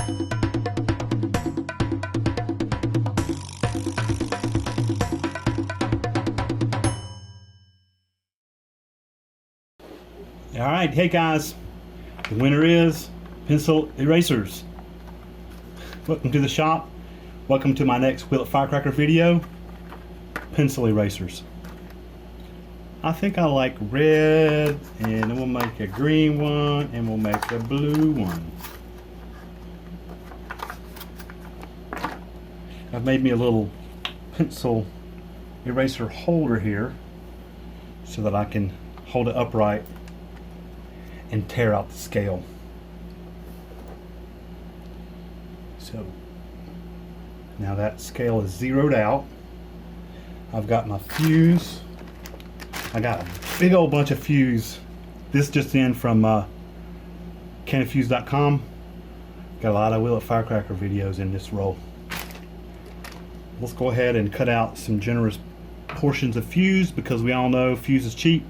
Alright, hey guys, the winner is pencil erasers. Welcome to the shop. Welcome to my next It Firecracker video. Pencil erasers. I think I like red, and we'll make a green one, and we'll make a blue one. I've made me a little pencil eraser holder here so that I can hold it upright and tear out the scale. So now that scale is zeroed out. I've got my fuse. I got a big old bunch of fuse. This just in from canofuse.com. Got a lot of It Firecracker videos in this roll. Let's go ahead and cut out some generous portions of fuse, because we all know fuse is cheap.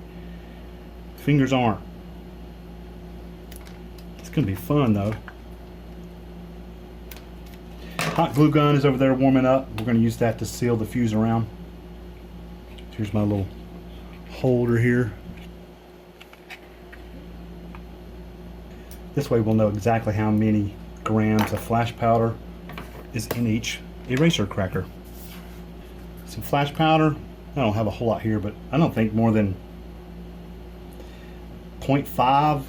Fingers aren't. It's gonna be fun though. Hot glue gun is over there warming up. We're gonna use that to seal the fuse around. Here's my little holder here. This way we'll know exactly how many grams of flash powder is in each eraser cracker. Some flash powder. I don't have a whole lot here, but I don't think more than 0.5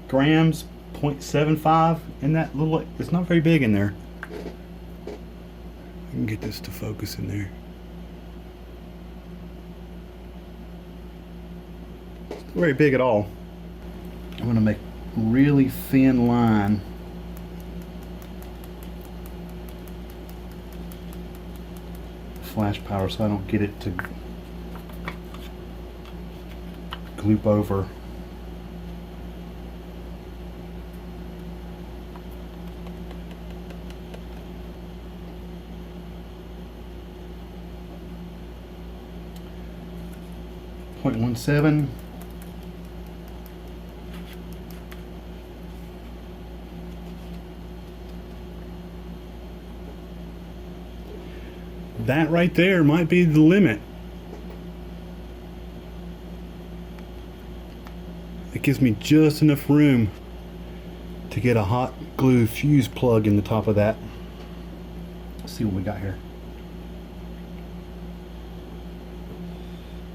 grams, 0.75 in that little, it's not very big in there. I can get this to focus in there. It's not very big at all. I'm going to make a really thin line. Flash powder so I don't get it to gloop over. .17. That right there might be the limit. It gives me just enough room to get a hot glue fuse plug in the top of that. Let's see what we got here.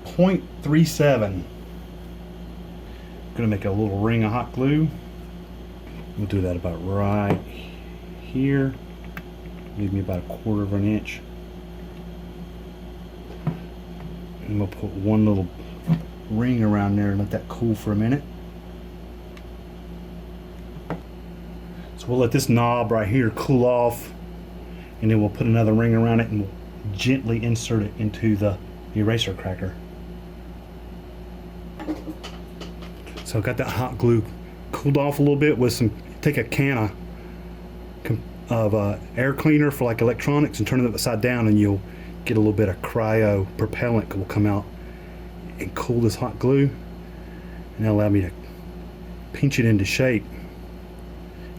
0.37. Gonna make a little ring of hot glue. We'll do that about right here. Leave me about a quarter of an inch. And we'll put one little ring around there and let that cool for a minute. So we'll let this knob right here cool off, and then we'll put another ring around it and we'll gently insert it into the eraser cracker. So I've got that hot glue cooled off a little bit with some, take a can of air cleaner for like electronics and turn it upside down, and you'll get a little bit of cryo propellant that will come out and cool this hot glue, and that'll allow me to pinch it into shape.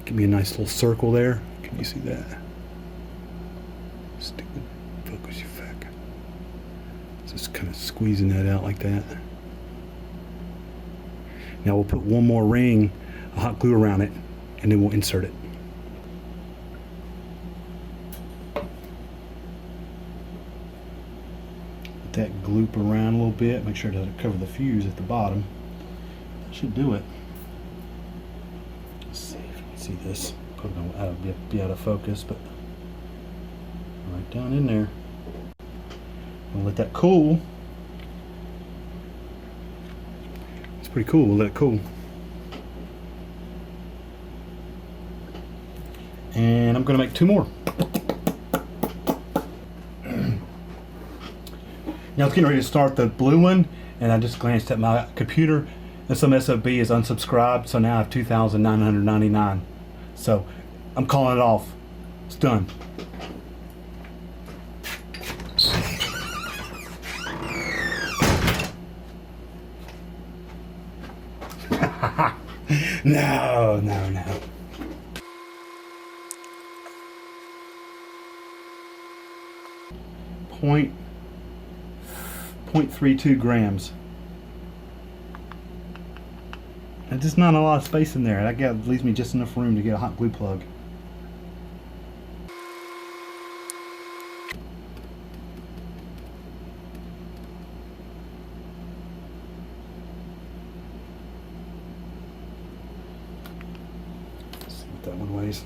Give me a nice little circle there. Can you see that? Stupid focus, you fuck. Just kind of squeezing that out like that. Now we'll put one more ring of hot glue around it, and then we'll insert it. Let that gloop around a little bit. Make sure it doesn't cover the fuse at the bottom. That should do it. Let's see if you can see this. Probably gonna be out of focus, but right down in there. We'll let that cool. Pretty cool. We'll let it cool. And I'm going to make two more. Now it's getting ready to start the blue one, and I just glanced at my computer and some SOB is unsubscribed, so now I have 2,999. So I'm calling it off. It's done. No. 0.32 grams. And just not a lot of space in there. That leaves me just enough room to get a hot glue plug. Let's see what that one weighs.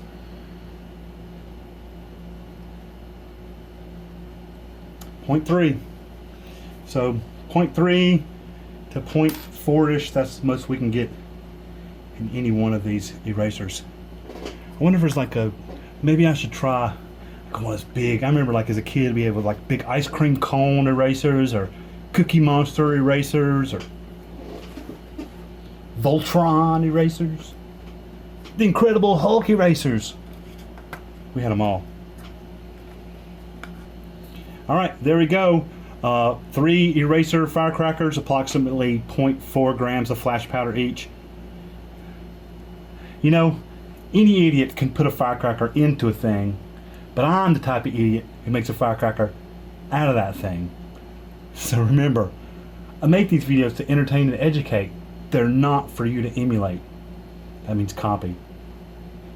0.3. So 0.3 to 0.4-ish, that's the most we can get in any one of these erasers. I wonder if there's like maybe I should try like one that's big. I remember like as a kid we had like big ice cream cone erasers or Cookie Monster erasers or Voltron erasers. The Incredible Hulk erasers. We had them all. Alright, there we go. 3 eraser firecrackers, approximately 0.4 grams of flash powder each. You know, any idiot can put a firecracker into a thing, but I'm the type of idiot who makes a firecracker out of that thing. So remember, I make these videos to entertain and educate. They're not for you to emulate. That means copy.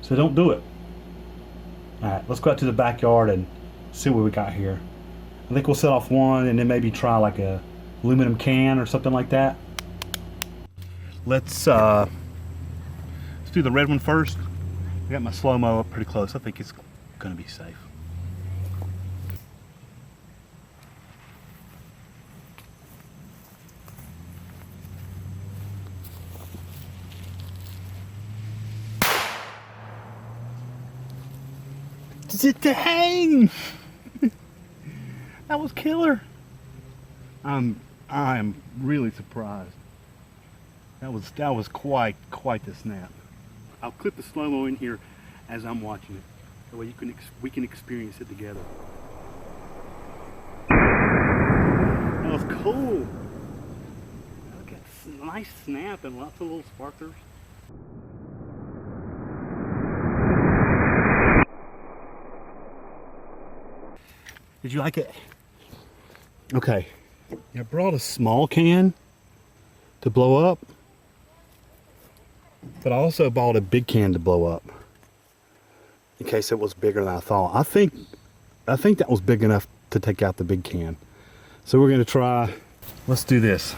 So don't do it. Alright, let's go out to the backyard and see what we got here. I think we'll set off one and then maybe try like a aluminum can or something like that. Let's do the red one first. I got my slow-mo up pretty close. I think it's gonna be safe. Dang! That was killer. I am really surprised. That was quite the snap. I'll clip the slow-mo in here as I'm watching it. That way we can experience it together. That was cool. Look at this nice snap and lots of little sparklers. Did you like it? Okay. I brought a small can to blow up, but I also bought a big can to blow up in case it was bigger than I thought. I think that was big enough to take out the big can. So we're gonna try. Let's do this.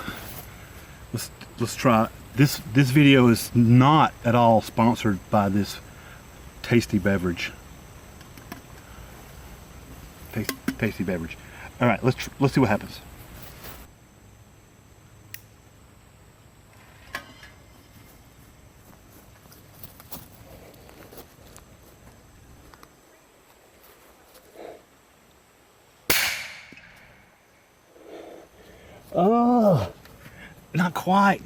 Let's try. This video is not at all sponsored by this tasty beverage. Tasty beverage. All right, let's see what happens. Oh, not quite.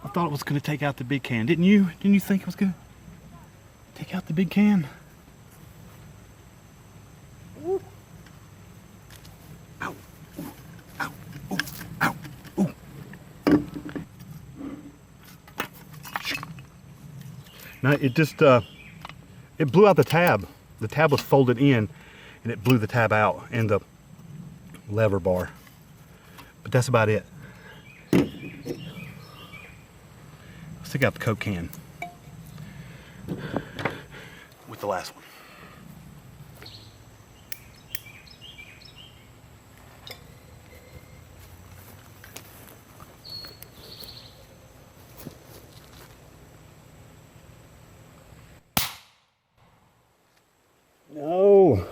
I thought it was going to take out the big can. Didn't you? Didn't you think it was going to take out the big can? Ooh. Ow. Ow. Ooh. Ow. Ooh. Now it just it blew out the tab. The tab was folded in and it blew the tab out and the lever bar. But that's about it. Let's take out the Coke can with the last one. No.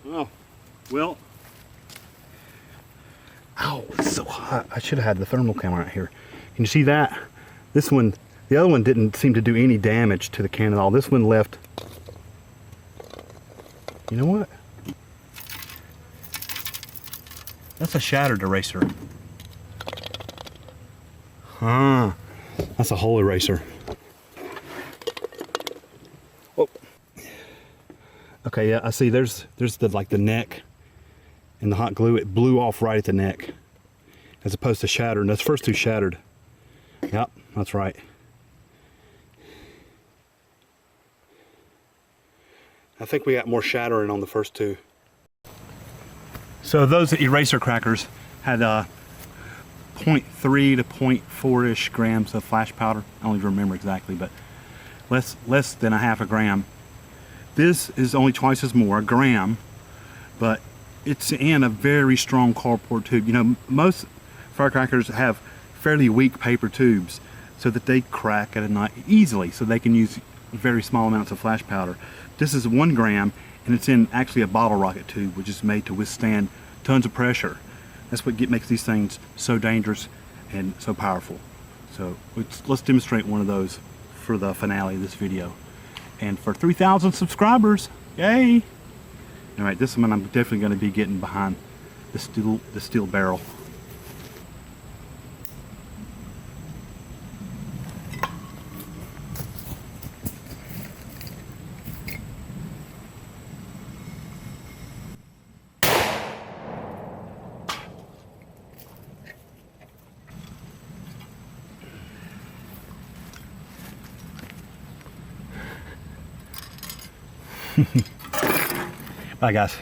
Oh, well, Ow, it's so hot. I should have had the thermal camera out here. Can you see that? This one, the other one didn't seem to do any damage to the can at all. This one left. You know what? That's a shattered eraser. Huh. That's a whole eraser. Oh. Okay, yeah, I see there's the like the neck and the hot glue. It blew off right at the neck as opposed to shattered. Those first two shattered. Yep, that's right. I think we got more shattering on the first two. So those eraser crackers had 0.3 to 0.4-ish grams of flash powder. I don't even remember exactly, but less than a half a gram. This is only twice as more, a gram, but it's in a very strong cardboard tube. You know, most firecrackers have fairly weak paper tubes so that they crack at a night easily, so they can use very small amounts of flash powder. This is 1 gram, and it's in actually a bottle rocket tube, which is made to withstand tons of pressure. That's what makes these things so dangerous and so powerful. So let's demonstrate one of those for the finale of this video. And for 3,000 subscribers, yay! All right, this one I'm definitely going to be getting behind the steel barrel. Bye, guys.